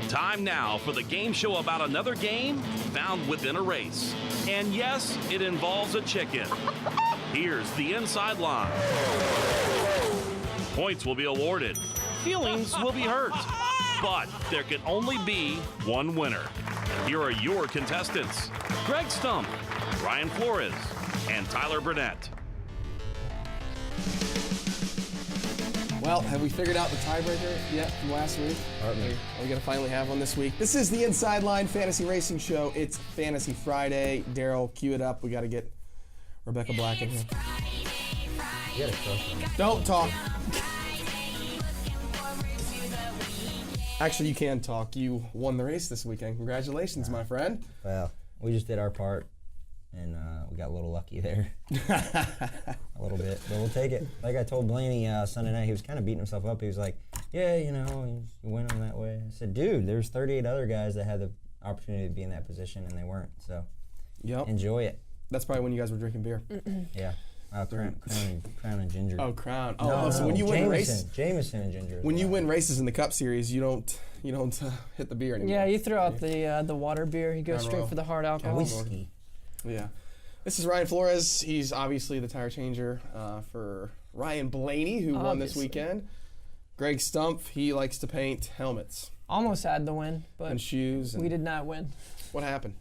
Time now for the game show about another game found within a race. And yes, it involves a chicken. Here's the inside line. Points will be awarded. Feelings will be hurt. But there can only be one winner. Here are your contestants, Greg Stump, Ryan Flores, and Tyler Burnett. Well, have we figured out the tiebreaker yet from last week? Are we going to finally have one this week? This is the Inside Line Fantasy Racing Show. It's Fantasy Friday. Daryl, cue it up. We got to get Rebecca Black in here. You gotta crush them. Don't talk. Actually, you can talk. You won the race this weekend. Congratulations, my friend. Well, we just did our part, and we got a little lucky there. A little bit, but we'll take it. Like I told Blaney Sunday night, he was kind of beating himself up. He was like, yeah, you know, you went on that way. I said, dude, there's 38 other guys that had the opportunity to be in that position, and they weren't. So enjoy it. That's probably when you guys were drinking beer. Yeah. Crown and Ginger. Oh, Crown. Oh, No, so when you win races, Jameson and Ginger. when you win races in the Cup Series, you don't hit the beer anymore. Yeah, you throw out the water beer. You go Crown straight Royal. for the hard alcohol. Whiskey. Yeah. This is Ryan Flores. He's obviously the tire changer for Ryan Blaney, who won this weekend. Greg Stump, he likes to paint helmets Almost had the win, but and shoes. we did not win. What happened?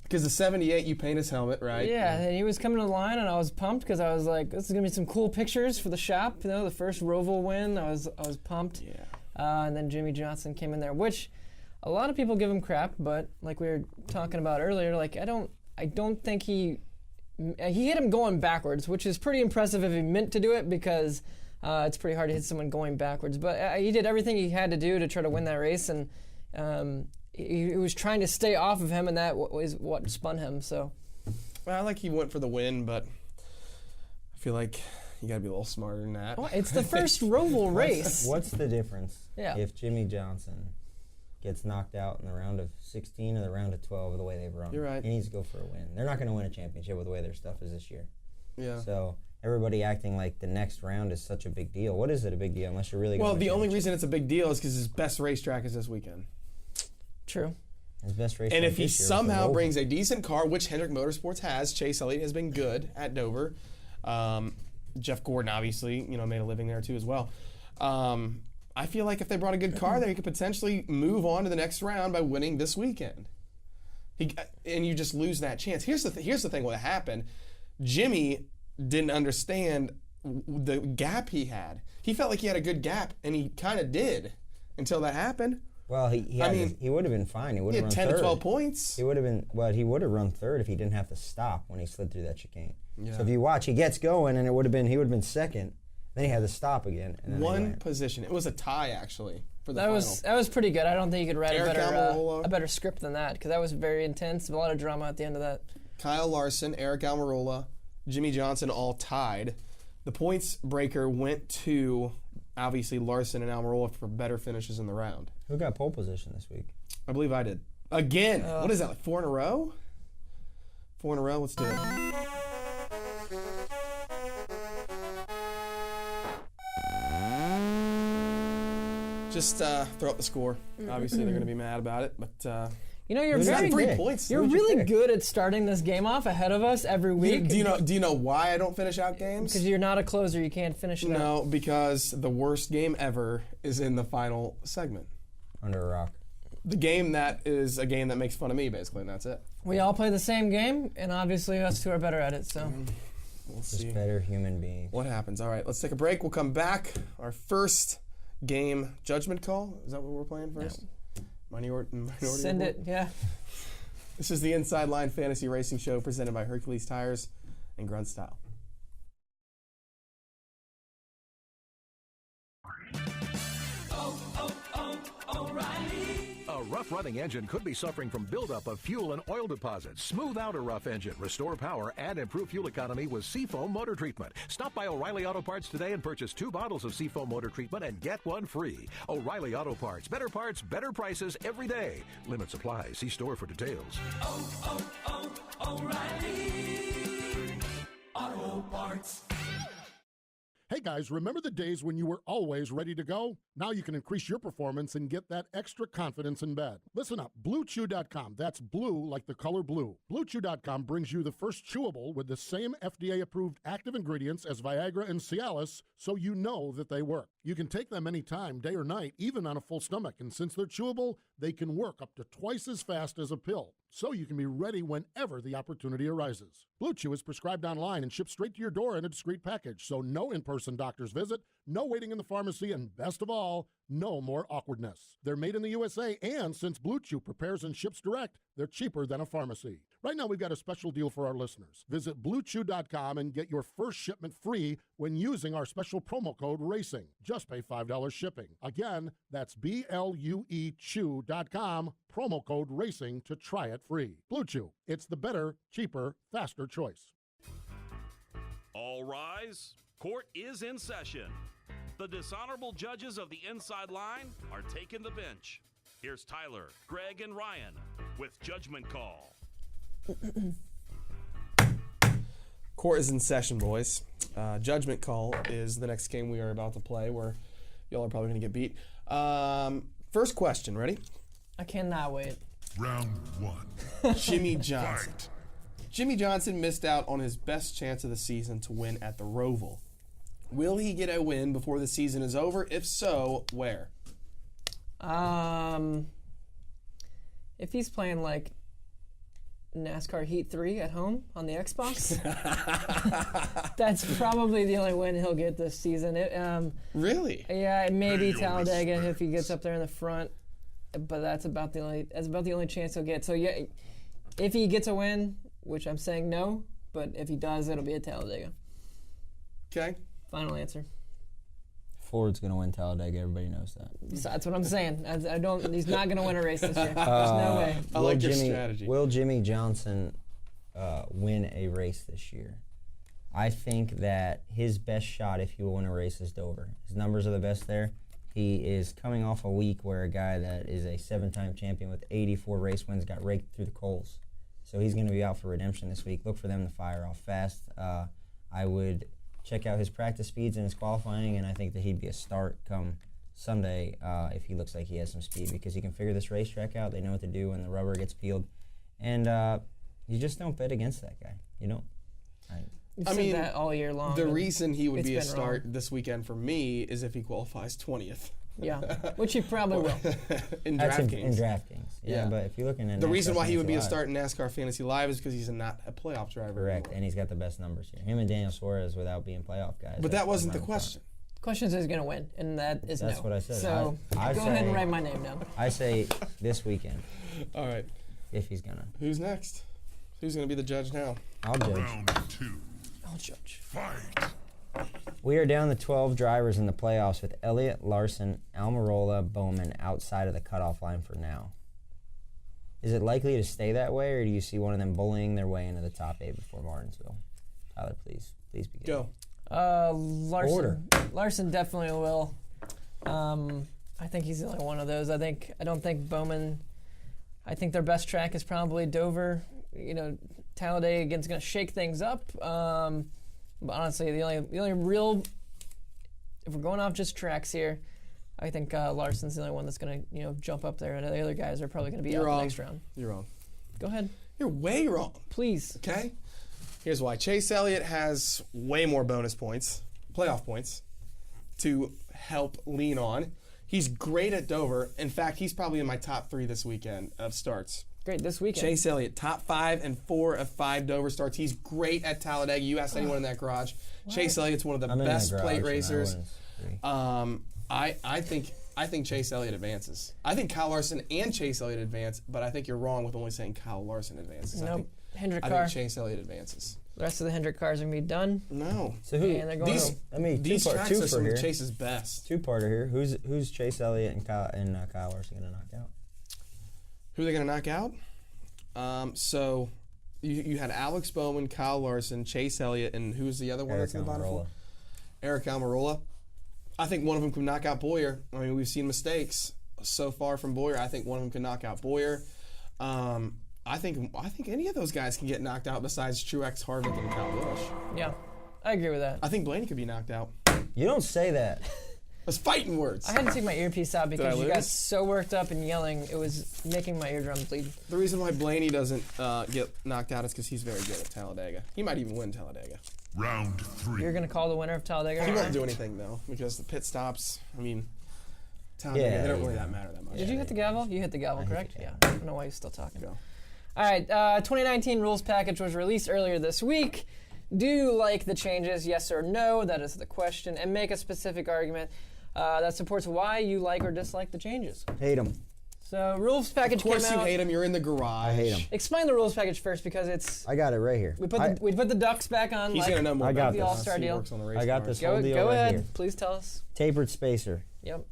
Because the 78, you paint his helmet, right? Yeah, and he was coming to the line, and I was pumped because I was like, "This is gonna be some cool pictures for the shop." You know, the first Roval win. I was pumped. Yeah. And then Jimmy Johnson came in there, which a lot of people give him crap, but like we were talking about earlier, like I don't think he hit him going backwards, which is pretty impressive if he meant to do it because it's pretty hard to hit someone going backwards. But he did everything he had to do to try to win that race, and he was trying to stay off of him, and that was what spun him. So, Well, I like he went for the win, but I feel like you got to be a little smarter than that. well, it's the first Roval race. What's the difference Yeah. if Jimmy Johnson gets knocked out in the round of 16 or the round of 12 the way they've run? You're right. He needs to go for a win. They're not going to win a championship with the way their stuff is this year. Yeah. So everybody acting like the next round is such a big deal. What is it a big deal unless you're really going Well, to the only reason it's a big deal is because his best racetrack is this weekend. True. his best race. And if he somehow brings a decent car, which Hendrick Motorsports has, Chase Elliott has been good at Dover. Jeff Gordon, obviously, made a living there too as well. I feel like if they brought a good car, they could potentially move on to the next round by winning this weekend. And you just lose that chance. Here's the thing: what happened? Jimmy didn't understand the gap he had. He felt like he had a good gap, and he kind of did until that happened. Well, he would have been fine. He would have run 10 third. to 12 points. He would have been. Well, he would have run third if he didn't have to stop when he slid through that chicane. Yeah. So if you watch, he gets going, and he would have been second. Then he had to stop again. And then One position. It was a tie actually for the That final. that was pretty good. I don't think you could write Eric a better script than that because that was very intense. A lot of drama at the end of that. Kyle Larson, Eric Almirola, Jimmy Johnson all tied. The points breaker went to obviously Larson and Almirola for better finishes in the round. Who got pole position this week? I believe I did. Again. What is that, like 4 in a row? 4 in a row? Let's do it. Just throw up the score. Obviously, they're going to be mad about it, but You're Who's very got 3 good. points. You're Who'd you really pick? good at starting this game off ahead of us every week. Do you know why I don't finish out games? Because you're not a closer, you can't finish it out. No, because the worst game ever is in the final segment. Under a rock. The game that is a game that makes fun of me, basically, and that's it. We all play the same game, and obviously us two are better at it. So We'll Just see better human beings. what happens. All right, let's take a break. We'll come back. Our first game judgment call. Is that what we're playing first? Minority send Report? it, yeah. This is the Inside Line Fantasy Racing Show presented by Hercules Tires and Grunt Style. A rough-running engine could be suffering from buildup of fuel and oil deposits. Smooth out a rough engine, restore power, and improve fuel economy with Seafoam Motor Treatment. Stop by O'Reilly Auto Parts today and purchase 2 bottles of Seafoam Motor Treatment and get 1 free. O'Reilly Auto Parts. Better parts, better prices every day. Limit supply. See store for details. O'Reilly Auto Parts. Hey guys, remember the days when you were always ready to go? Now you can increase your performance and get that extra confidence in bed. Listen up, BlueChew.com. That's blue like the color blue. BlueChew.com brings you the first chewable with the same FDA-approved active ingredients as Viagra and Cialis, so you know that they work. You can take them anytime, day or night, even on a full stomach. And since they're chewable, they can work up to twice as fast as a pill, so you can be ready whenever the opportunity arises. Blue Chew is prescribed online and shipped straight to your door in a discreet package, so no in-person doctor's visit, no waiting in the pharmacy, and best of all, no more awkwardness. They're made in the USA, and since Blue Chew prepares and ships direct, they're cheaper than a pharmacy. Right now, we've got a special deal for our listeners. Visit BlueChew.com and get your first shipment free when using our special promo code RACING. Just pay $5 shipping. Again, that's BLUEChew.com, promo code RACING to try it free. Blue Chew, it's the better, cheaper, faster choice. All rise. Court is in session. The dishonorable judges of the Inside Line are taking the bench. Here's Tyler, Greg, and Ryan with Judgment Call. Court is in session, boys. Judgment Call is the next game we are about to play, where y'all are probably going to get beat. First question, ready? I cannot wait. Round 1. Jimmy Johnson. Jimmy Johnson missed out on his best chance of the season to win at the Roval. Will he get a win before the season is over? If so, where? If he's playing like NASCAR Heat 3 at home on the Xbox, that's probably the only win he'll get this season. Really? Yeah, maybe Pay your Talladega if he respects. gets up there in the front, but that's about the only chance he'll get. So yeah, if he gets a win, which I'm saying no, but if he does, it'll be at Talladega. Okay. Final answer. Ford's going to win Talladega. Everybody knows that. So that's what I'm saying. I don't. He's not going to win a race this year. There's no way. I like your strategy. Will Jimmy Johnson win a race this year? I think that his best shot, if he will win a race, is Dover. His numbers are the best there. He is coming off a week where a guy that is a 7-time champion with 84 race wins got raked through the coals. So he's going to be out for redemption this week. Look for them to fire off fast. I would check out his practice speeds and his qualifying, and I think that he'd be a start come Sunday if he looks like he has some speed, because he can figure this racetrack out. They know what to do when the rubber gets peeled. And you just don't bet against that guy. You don't. You've I said mean, that all year long. The and reason he would it's be a been start wrong. this weekend for me is if he qualifies 20th. Yeah, which he probably will. in That's in DraftKings. DraftKings. Yeah, but if you're looking at The NASCAR reason why he would be a Fantasy start in NASCAR Fantasy Live is because he's not a playoff driver. Correct, anymore. and he's got the best numbers here. Him and Daniel Suarez without being playoff guys. But that's that wasn't the right in front. question. Question is, going to win, and that is That's no. what I said. So I go ahead and say- write my name down. I say this weekend, All right. if he's gonna. Who's next? Who's going to be the judge now? I'll judge. Round 2. I'll judge. Fight. We are down to 12 drivers in the playoffs with Elliott, Larson, Almirola, Bowman outside of the cutoff line for now. Is it likely to stay that way, or do you see one of them bullying their way into the top 8 before Martinsville? Tyler, please begin. Go. Larson. Order. Larson definitely will. I think he's the only one of those. I don't think Bowman. I think their best track is probably Dover. You know, Talladega again's going to shake things up. But honestly, the only real, if we're going off just tracks here, I think Larson's the only one that's going to jump up there, and the other guys are probably going to be You're out wrong. the next round. You're wrong. Go ahead, You're way wrong. please. Okay? Here's why. Chase Elliott has way more bonus points, playoff points, to help lean on. He's great at Dover. In fact, he's probably in my top 3 this weekend of starts. Great this weekend. Chase Elliott, top 5 and 4 of 5 Dover starts. He's great at Talladega. You ask anyone in that garage. Chase Elliott's one of the I'm in best that garage, plate and I racers. wouldn't agree. I think Chase Elliott advances. I think Kyle Larson and Chase Elliott advance, but I think you're wrong with only saying Kyle Larson advances. Nope. Hendrick I car. think Chase Elliott advances. The rest of the Hendrick cars are going to be done. No. So who? And they're going These, to. I mean, these tracks are two some for here. of Chase's best. Two-parter here. Who's Chase Elliott and Kyle Larson going to knock out? Who are they going to knock out? So you had Alex Bowman, Kyle Larson, Chase Elliott, and who's the other one Eric that's in the bottom Almirola. four? Eric Almirola. I think one of them could knock out Boyer. I mean, we've seen mistakes so far from Boyer. I think one of them could knock out Boyer. I think any of those guys can get knocked out besides Truex, Harvick, and Kyle Busch. Yeah, I agree with that. I think Blaney could be knocked out. You don't say that. That's fighting words. I had to take my earpiece out I because you lose? got so worked up and yelling, it was making my eardrums bleed. The reason why Blaney doesn't get knocked out is because he's very good at Talladega. He might even win Talladega. Round 3. You're going to call the winner of Talladega? He right won't now? do anything, though, because the pit stops, I mean, Talladega, they don't really that matter that much. Did you hit the gavel? You hit the gavel, correct? the Yeah. gavel. I don't know why you're still talking. Go. All right, 2019 rules package was released earlier this week. Do you like the changes, yes or no? That is the question. And make a specific argument that supports why you like or dislike the changes. Hate them. So rules package Of course came you out. hate him. You're in the garage. I hate them. Explain the rules package first because it's I got it right here. we put the ducks back on. He's like, gonna know more I got about this. this. All-star He deal. works on the race I got cars. this Go, whole deal go right ahead. here. Please tell us. Tapered spacer. Yep.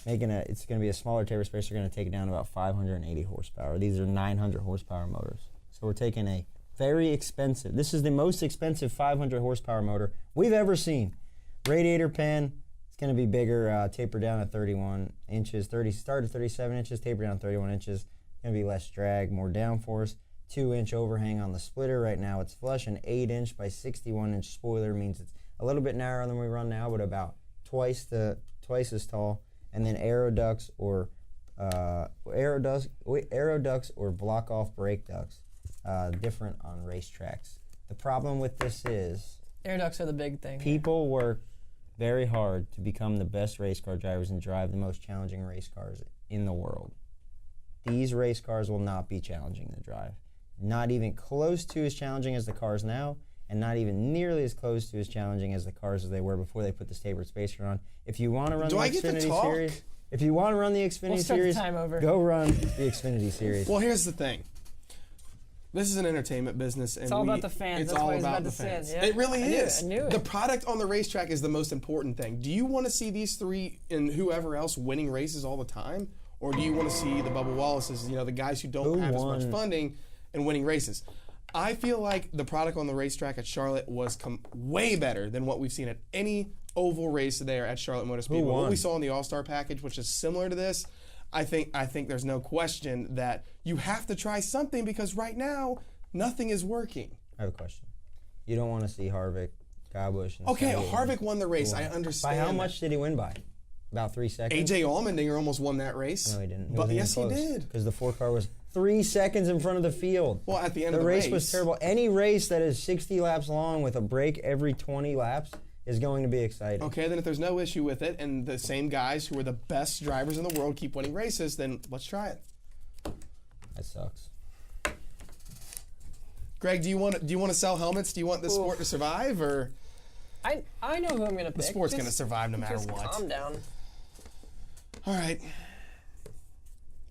It's going to be a smaller tapered spacer. Going to take it down to about 580 horsepower. These are 900 horsepower motors. So we're taking a very expensive. This is the most expensive 500 horsepower motor we've ever seen. Radiator pen. It's going to be bigger. Tapered down at 31 inches. Start at 37 inches. Tapered down 31 inches. Going to be less drag, more downforce. 2-inch overhang on the splitter. Right now it's flush. An 8-inch by 61-inch spoiler means it's a little bit narrower than we run now, but about twice as tall. And then aero ducts or block off brake ducts, different on racetracks. The problem with this is Air ducts are the big thing. people work very hard to become the best race car drivers and drive the most challenging race cars in the world. These race cars will not be challenging to drive. Not even close to as challenging as the cars now, and not even nearly as close to as challenging as the cars as they were before they put this tapered spacer on. If you want to run Do the I get to Xfinity talk? series, if you want to run the Xfinity We'll start the series, time over. go run the Xfinity series. Well, here's the thing. This is an entertainment business, and It's all about the fans. It's That's all what he's about about the to say, fans. yeah. It really I knew it, is. I knew it. The product on the racetrack is the most important thing. Do you want to see these three and whoever else winning races all the time, or do you want to see the Bubba Wallaces, the guys who don't have as much funding and winning races? I feel like the product on the racetrack at Charlotte was way better than what we've seen at any oval race there at Charlotte Motor Speedway. What we saw in the All-Star package, which is similar to this, I think there's no question that you have to try something because right now nothing is working. I have a question. You don't want to see Harvick, Gaubush, and Okay, Sagan Harvick won the race. I By understand. how that. much did he win by? About 3 seconds? AJ Allmendinger almost won that race. No, he didn't. But yes, he did. Because the 4 car was 3 seconds in front of the field. Well, at the end the of the race was terrible. Any race that is 60 laps long with a break every 20 laps is going to be exciting. Okay, then if there's no issue with it, and the same guys who are the best drivers in the world keep winning races, then let's try it. That sucks. Greg, do you want to sell helmets? Do you want the sport to survive, or I know who I'm going to pick. the sport's going to survive no matter Just what? calm down. All right.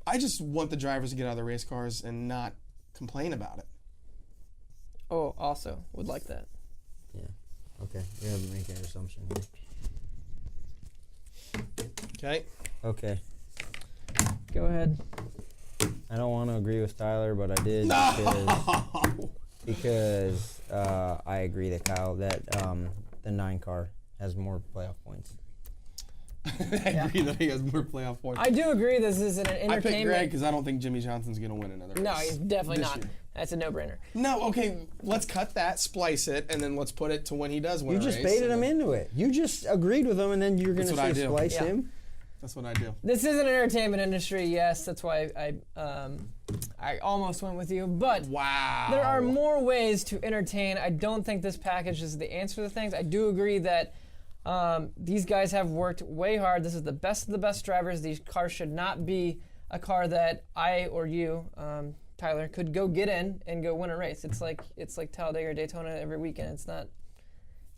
I just want the drivers to get out of the race cars and not complain about it. Oh, also, would like that. Yeah. Okay. You're going to make an assumption here. Okay. Okay. Go ahead. I don't want to agree with Tyler, but I did because I agree that the 9 car has more playoff points. I agree that he has more playoff points. I do agree this is an I entertainment. picked Greg because I don't think Jimmy Johnson's going to win another race. No, he's definitely this not. year. That's a no-brainer. No, okay, let's cut that, splice it, and then let's put it to when he does win You a just race. baited him into it. You just agreed with him, and then you're going to That's what I say do. splice Yeah. him? That's what I do. This is an entertainment industry, yes. That's why I almost went with you. But Wow. there are more ways to entertain. I don't think this package is the answer to things. I do agree that these guys have worked way hard. This is the best of the best drivers. These cars should not be a car that I or you, Tyler, could go get in and go win a race. It's like Talladega or Daytona every weekend. It's not.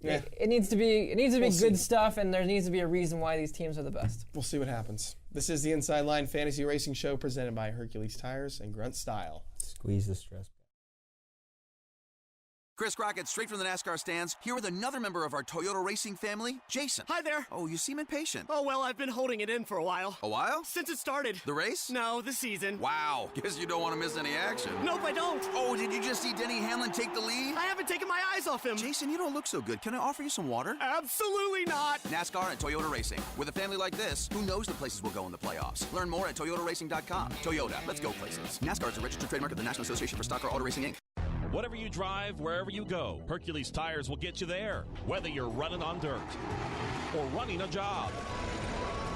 Yeah. It needs to be We'll good see. stuff, and there needs to be a reason why these teams are the best. We'll see what happens. This is the Inside Line Fantasy Racing Show presented by Hercules Tires and Grunt Style. Squeeze the stress. Chris Crockett, straight from the NASCAR stands, here with another member of our Toyota racing family, Jason. Hi there. Oh, you seem impatient. Oh, well, I've been holding it in for a while. A while? Since it started. The race? No, the season. Wow, guess you don't want to miss any action. Nope, I don't. Oh, did you just see Denny Hamlin take the lead? I haven't taken my eyes off him. Jason, you don't look so good. Can I offer you some water? Absolutely not. NASCAR and Toyota Racing. With a family like this, who knows the places we'll go in the playoffs? Learn more at toyotaracing.com. Toyota, let's go places. NASCAR is a registered trademark of the National Association for Stock Car Auto Racing, Inc. Whatever you drive, wherever you go, Hercules Tires will get you there, whether you're running on dirt or running a job.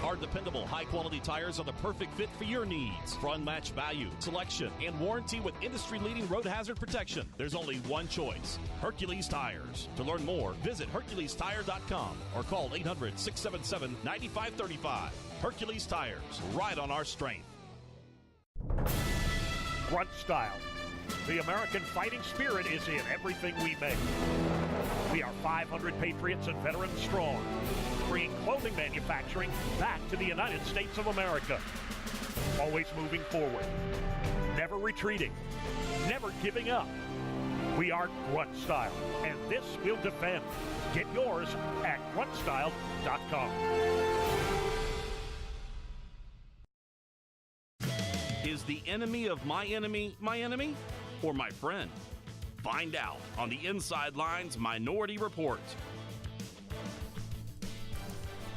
Our dependable, high-quality tires are the perfect fit for your needs. For unmatched value, selection, and warranty with industry-leading road hazard protection, there's only one choice, Hercules Tires. To learn more, visit HerculesTire.com or call 800-677-9535. Hercules Tires, ride on our strength. Grunt Style. The American fighting spirit is in everything we make. We are 500 patriots and veterans strong, bringing clothing manufacturing back to the United States of America. Always moving forward, never retreating, never giving up. We are Grunt Style, and this we'll defend. Get yours at gruntstyle.com. Is the enemy of my enemy, or my friend? Find out on the Inside Lines Minority Report.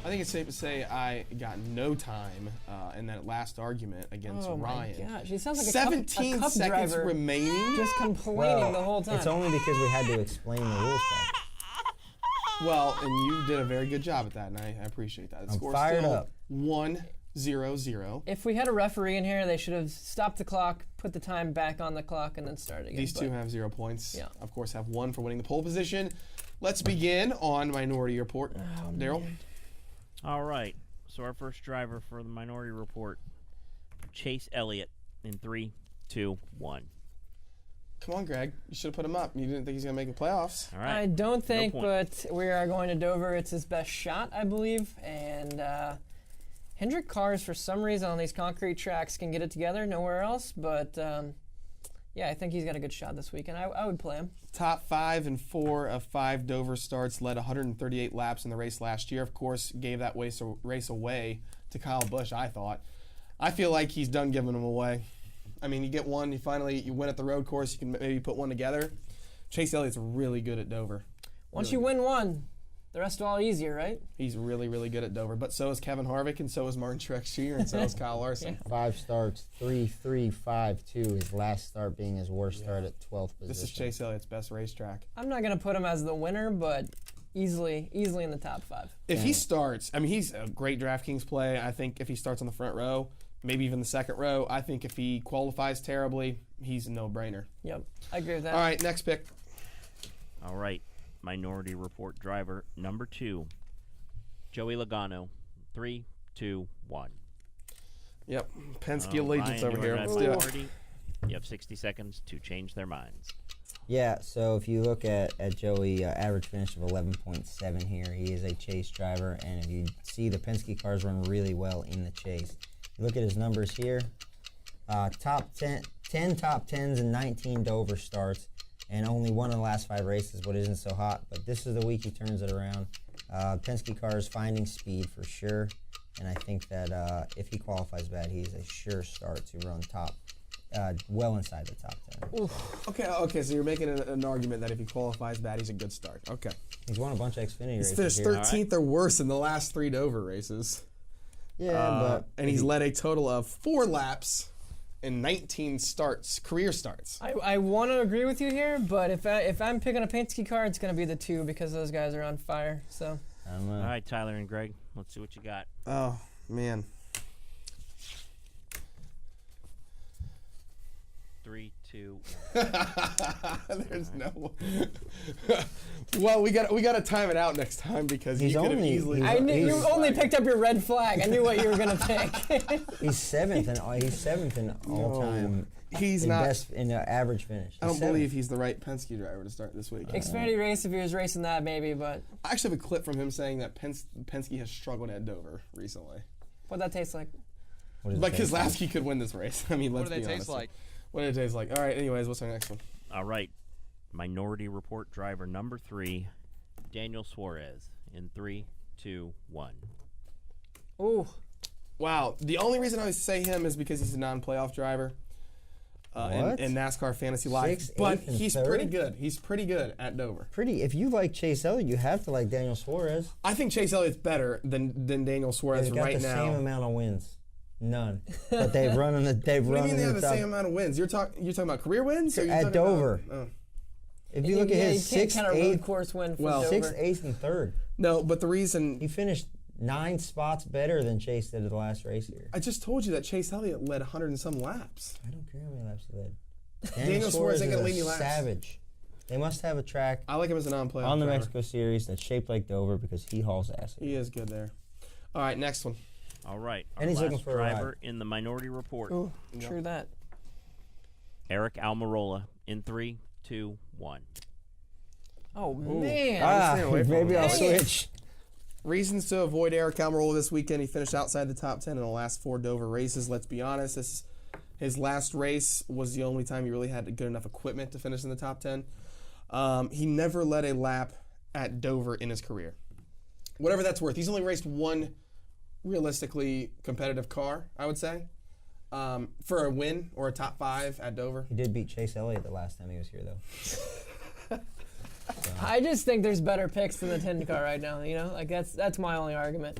I think it's safe to say I got no time in that last argument against Ryan. Oh my gosh, he sounds like 17 a cup seconds driver, remaining. just complaining the whole time. It's only because we had to explain the rules back. Well, and you did a very good job at that, and I appreciate that. The I'm score's fired still up. 1-0-0. If we had a referee in here, they should have stopped the clock, put the time back on the clock, and then started again. These two have 0 points. Yeah. Of course, have 1 for winning the pole position. Let's begin on Minority Report. Daryl? All right. So our first driver for the Minority Report, Chase Elliott, in 3, 2, 1. Come on, Greg. You should have put him up. You didn't think he's going to make the playoffs. All right. I don't think, point. but we are going to Dover. It's his best shot, I believe. And Hendrick cars, for some reason, on these concrete tracks can get it together. Nowhere else. But, yeah, I think he's got a good shot this weekend. I would play him. Top 5 and 4 of 5 Dover starts, led 138 laps in the race last year. Of course, gave that race away to Kyle Busch, I thought. I feel like he's done giving them away. I mean, you get one, you win at the road course, you can maybe put one together. Chase Elliott's really good at Dover. Once you win one, the rest are all easier, right? He's really, really good at Dover. But so is Kevin Harvick, and so is Martin Truex Jr., and so is Kyle Larson. 5 starts, 3-3-5-2. His last start being his worst start at 12th position. This is Chase Elliott's best racetrack. I'm not going to put him as the winner, but easily in the top 5. If he starts, I mean, he's a great DraftKings play. I think if he starts on the front row, maybe even the second row, I think if he qualifies terribly, he's a no-brainer. Yep, I agree with that. All right, next pick. All right. Minority Report driver number 2, Joey Logano, 3, 2, 1. Yep, Penske allegiance Ryan, over you here. are Let's at do it. minority. You have 60 seconds to change their minds. Yeah, so if you look at Joey, average finish of 11.7 here. He is a chase driver, and if you see the Penske cars run really well in the chase. You look at his numbers here, top 10 top 10s and 19 Dover starts, and only one of the last 5 races, what isn't so hot. But this is the week he turns it around. Penske cars finding speed for sure, and I think that if he qualifies bad, he's a sure start to run top, well inside the top 10. Oof. Okay, so you're making an argument that if he qualifies bad, he's a good start. Okay. He's won a bunch of Xfinity He's races finished here. 13th or worse in the last 3 Dover races. Yeah, and he's led a total of 4 laps in 19 career starts. I want to agree with you here, but if I'm picking a Penske car, it's going to be the 2 because those guys are on fire. So. All right, Tyler and Greg, let's see what you got. Oh, man. 3, 2, 1. There's no. Well, we got to time it out next time because he could have easily. I knew you only picked up your red flag. I knew what you were going to pick. He's seventh in all time. He's not best in average finish. I don't believe he's the right Penske driver to start this week. Xfinity race, if he was racing that, maybe, but. I actually have a clip from him saying that Penske has struggled at Dover recently. What'd that taste like? Like Keselowski could win this race. I mean, let's be honest. What do they taste like? What did it taste like? All right, anyways, what's our next one? All right. Minority Report driver number 3, Daniel Suarez, in 3, 2, 1. Ooh. Wow. The only reason I would say him is because he's a non-playoff driver in NASCAR Fantasy Live. 6th, But 8th, and he's 3rd? pretty good. He's pretty good at Dover. If you like Chase Elliott, you have to like Daniel Suarez. I think Chase Elliott's better than Daniel Suarez They've got right the now. same amount of wins. None. But they've run in the What do you mean they have the same amount of wins? You're talking about career wins? Or at Dover. If you look at his you can't sixth, count a road eighth, course win for well, Dover. sixth, eighth, and third. No, but the reason He finished 9 spots better than Chase did at the last race here. I just told you that Chase Elliott led 100 and some laps. I don't care how many laps he led. Daniel Suarez ain't is gonna a lead any laps. savage. They must have a track I like him as a non-playoff on the driver. Mexico Series that's shaped like Dover because he hauls ass. He is good there. All right, next one. All right. Our And he's last looking for a driver ride. in the Minority Report. Ooh, true that. Eric Almirola in 3, 2, 1. Oh, man. staying away from Maybe him. I'll Dang switch. Reasons to avoid Eric Almirola this weekend. He finished outside the top 10 in the last 4 Dover races. Let's be honest, his last race was the only time he really had good enough equipment to finish in the top 10. He never led a lap at Dover in his career. Whatever that's worth. He's only raced one realistically competitive car, I would say, for a win or a top 5 at Dover. He did beat Chase Elliott the last time he was here, though. I just think there's better picks than the 10 car right now. You know, like that's my only argument.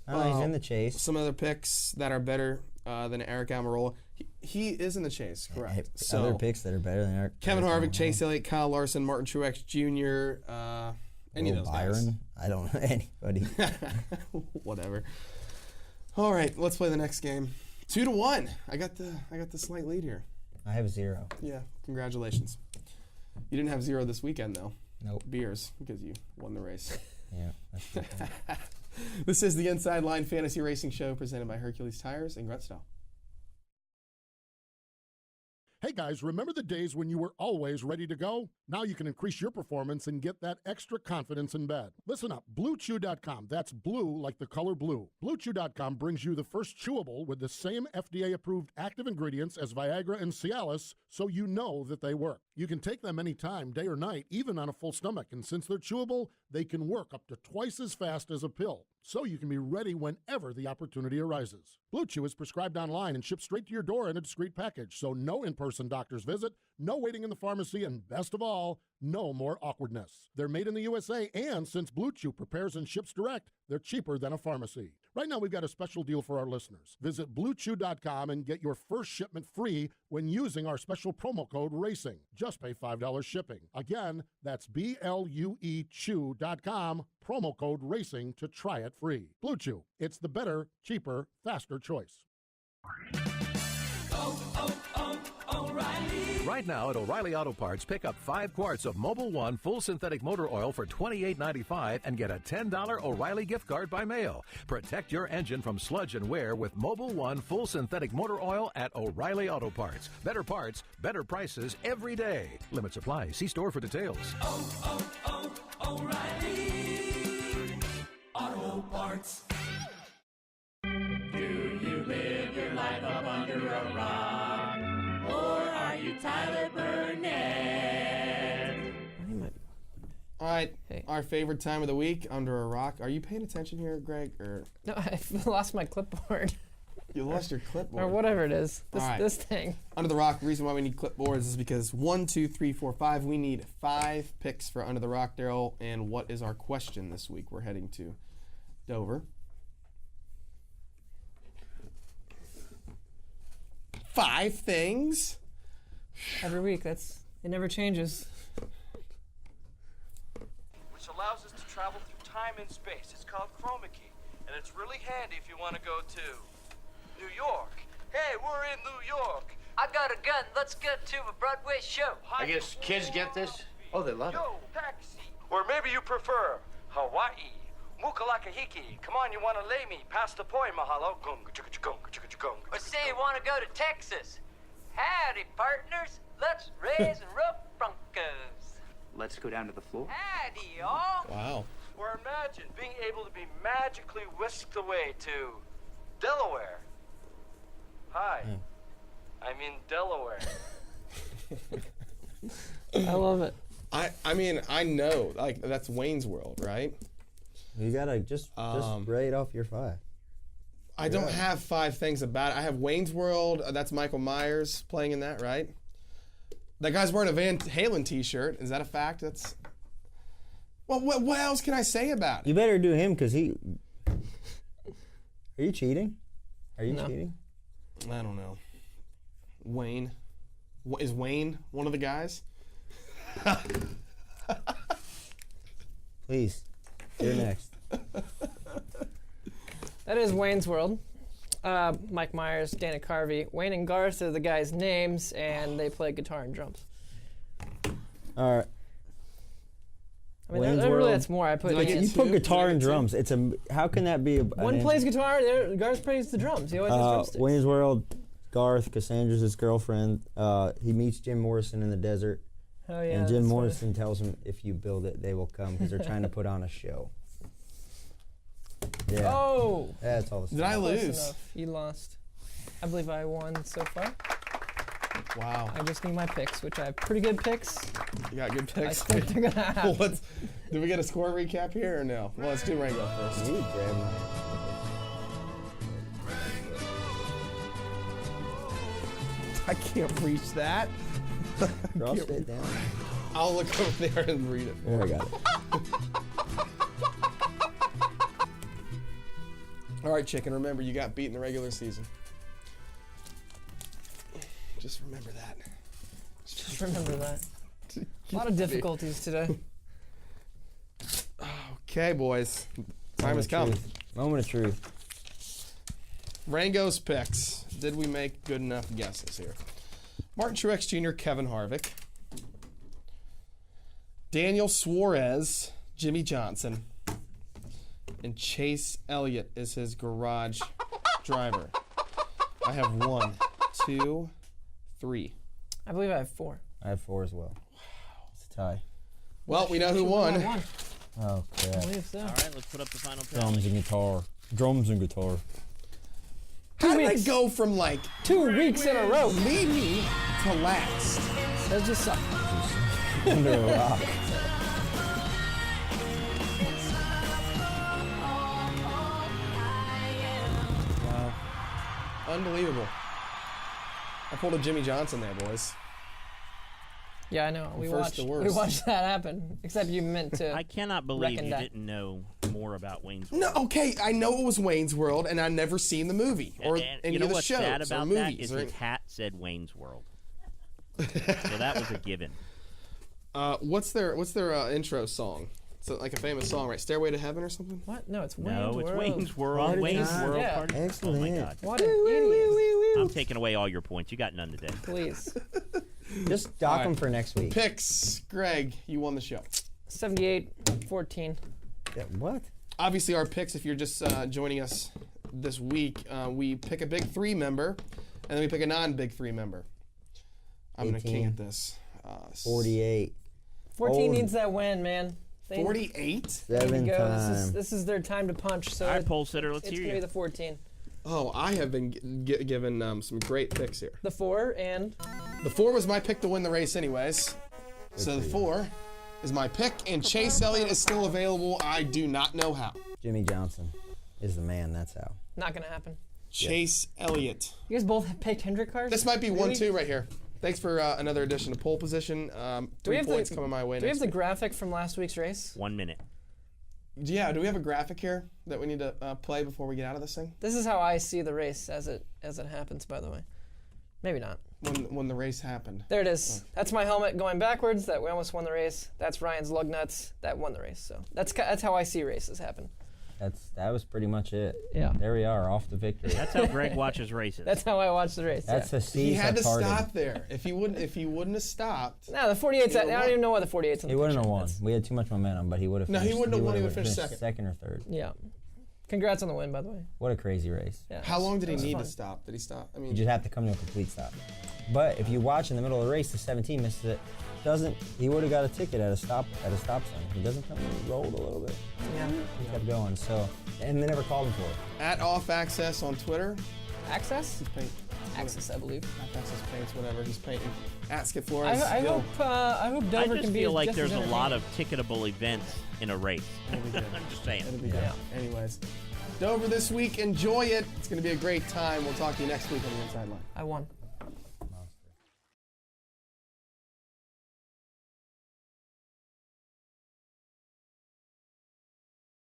Oh, he's in the chase. Some other picks that are better than Eric Almirola. He is in the chase, correct. Other picks that are better than Eric. Kevin Eric Harvick, Chase Elliott, Kyle Larson, Martin Truex Jr., any of those Byron? guys. I don't know anybody. Whatever. All right, let's play the next game. 2-1. I got the slight lead here. I have 0. Yeah, congratulations. You didn't have 0 this weekend though. Nope. Beers because you won the race. Yeah, that's good. This is the Inside Line Fantasy Racing Show presented by Hercules Tires and Gretstall. Hey guys, remember the days when you were always ready to go? Now you can increase your performance and get that extra confidence in bed. Listen up, BlueChew.com. That's blue like the color blue. BlueChew.com brings you the first chewable with the same FDA-approved active ingredients as Viagra and Cialis, so you know that they work. You can take them anytime, day or night, even on a full stomach. And since they're chewable, they can work up to twice as fast as a pill, so you can be ready whenever the opportunity arises. Blue Chew is prescribed online and shipped straight to your door in a discreet package, so no in-person doctor's visit, no waiting in the pharmacy, and best of all, no more awkwardness. They're made in the USA, and since Blue Chew prepares and ships direct, they're cheaper than a pharmacy. Right now, we've got a special deal for our listeners. Visit BlueChew.com and get your first shipment free when using our special promo code RACING. Just pay $5 shipping. Again, that's BLUEChew.com, promo code RACING to try it free. Blue Chew, it's the better, cheaper, faster choice. Right now at O'Reilly Auto Parts, pick up 5 quarts of Mobil 1 full synthetic motor oil for $28.95 and get a $10 O'Reilly gift card by mail. Protect your engine from sludge and wear with Mobil 1 full synthetic motor oil at O'Reilly Auto Parts. Better parts, better prices every day. Limits apply. See store for details. O'Reilly Auto Parts. Do you live your life up under a rock? Or are you Tyler Burnett? All right, our favorite time of the week, under a rock. Are you paying attention here, Greg? Or No, I lost my clipboard. you lost your clipboard? Or whatever it is. All right. This thing. Under the Rock, the reason why we need clipboards is because 1, 2, 3, 4, 5. We need 5 picks for Under the Rock, Daryl. And what is our question this week? We're heading to Dover. 5 things. Every week. It never changes. Which allows us to travel through time and space. It's called chroma key, and it's really handy if you want to go to New York. Hey, we're in New York. I got a gun. Let's get to a Broadway show. I guess kids get this? Oh, they love it. Yo, taxi. Or maybe you prefer Hawaii. Mukalakahiki. Come on, you want to lay me? Pass the point, mahalo. Gunga, chugga, chugga, chugga, chugga. Or say you want to go to Texas. Howdy, partners. Let's raise and rough Broncos. Let's go down to the floor. Howdy, y'all. Wow. Or imagine being able to be magically whisked away to Delaware. Hi. I'm in Delaware. I love it. I mean, I know, like, that's Wayne's World, right? You gotta just rate off your 5. I don't have 5 things about it. I have Wayne's World. That's Michael Myers playing in that, right? That guy's wearing a Van Halen t-shirt. Is that a fact? That's... Well, what else can I say about it? You better do him because he... Are you cheating? Are you cheating? I don't know. Wayne. Is Wayne one of the guys? Please, you're next. That is Wayne's World. Mike Myers, Dana Carvey. Wayne and Garth are the guys' names, and they play guitar and drums. All right. I mean, really, that's more. I put. You put guitar and drums. It's a. How can that be? One plays guitar. Garth plays the drums. He always has drumsticks. Wayne's World. Garth, Cassandra's his girlfriend. He meets Jim Morrison in the desert. Oh yeah. And Jim Morrison tells him, "If you build it, they will come," because they're trying to put on a show. Yeah. Oh. That's all the stuff. Did I Close lose? enough. You lost. I believe I won so far. Wow. I just need my picks, which I have pretty good picks. You got good I picks? think they're gonna happen. Well, did we get a score recap here or no? Well, let's do Rango first. You grab my. I can't reach that. Cross it down. I'll look over there and read it. There we go. All right, chicken. Remember, you got beat in the regular season. Just remember that. Just remember that. A lot of difficulties today. Okay, boys. Time has come. Moment of truth. Rango's picks. Did we make good enough guesses here? Martin Truex Jr., Kevin Harvick. Daniel Suarez, Jimmy Johnson. And Chase Elliott is his garage driver. I have 1, 2, 3. I believe I have 4. I have 4 as well. Wow. It's a tie. Well, we know who won. Oh, crap. I believe so. All right, let's put up the final tally. Drums and guitar. Drums and guitar. How did I go from like 2 weeks in a row? leading to last? That just sucked. Under a rock. Wow. Unbelievable. I pulled a Jimmy Johnson there, boys. Yeah, I know. We First to worst. We watched that happen. Except you meant to. I cannot believe reckon you that. didn't know more about Wayne's World. No, okay, I know it was Wayne's World, and I've never seen the movie or And any you know of the what's shows sad or about that movies. is his hat said Wayne's World. So that was a given. What's their intro song? It's like a famous song, right? Stairway to Heaven or something? What? No, it's Wayne's No, World. it's Wayne's World. Party Wayne's time. World. Yeah. Party. Excellent. Oh my God. What an idiot. I'm taking away all your points. You got none today. Please. Just dock them for next week. Picks. Greg, you won the show. 78-14. Yeah, what? Obviously, our picks, if you're just joining us this week, we pick a Big 3 member, and then we pick a non-Big 3 member. I'm going to 18. king at this. 48. 14 needs that win, man. 48? 7 times. This is their time to punch. So All right, poll sitter, let's it's hear gonna be you. the 14. Oh, I have been given some great picks here. The 4 and The 4 was my pick to win the race anyways. So the 4 is my pick, and Chase Elliott is still available. I do not know how. Jimmy Johnson is the man. That's how. not gonna happen. Chase Elliott. You guys both picked Hendrick cars. This might be Really? 1-2 right here. Thanks for another edition of pole position. 3 points coming my way Do we next have the week. graphic from last week's race? 1 minute. Yeah, do we have a graphic here that we need to play before we get out of this thing? This is how I see the race as it happens. By the way, maybe not. When the race happened. There it is. That's my helmet going backwards. That we almost won the race. That's Ryan's lug nuts. That won the race. So that's how I see races happen. That was pretty much it. Yeah. There we are, off the victory. That's how Greg watches races. That's how I watch the race. That's yeah. a C. He had to stop there. If he wouldn't have stopped. No, the 48's. I don't even know why the 48's on the He wouldn't have picture. won. We had too much momentum, but he would have. No, he wouldn't have won. He would have finished second. Second or third. Yeah. Congrats on the win, by the way. What a crazy race. Yeah. How long did he That was need fun. to stop? Did he stop? I You mean, just have to come to a complete stop. But if you watch in the middle of the race, the 17 misses it. He would have got a ticket at a stop sign. He doesn't come and he rolled a little bit. Yeah. He kept going. So, and they never called him for it. at Off Access on Twitter. Access? He's painting. Access, I believe. Off Access paints whatever he's painting. At Skip Flores. I hope Dover I just can be feel like just there's as a lot of ticketable events in a race. It'll be good. I'm just saying. It'll be good. Anyways, Dover this week. Enjoy it. It's going to be a great time. We'll talk to you next week on the Inside Line. I won.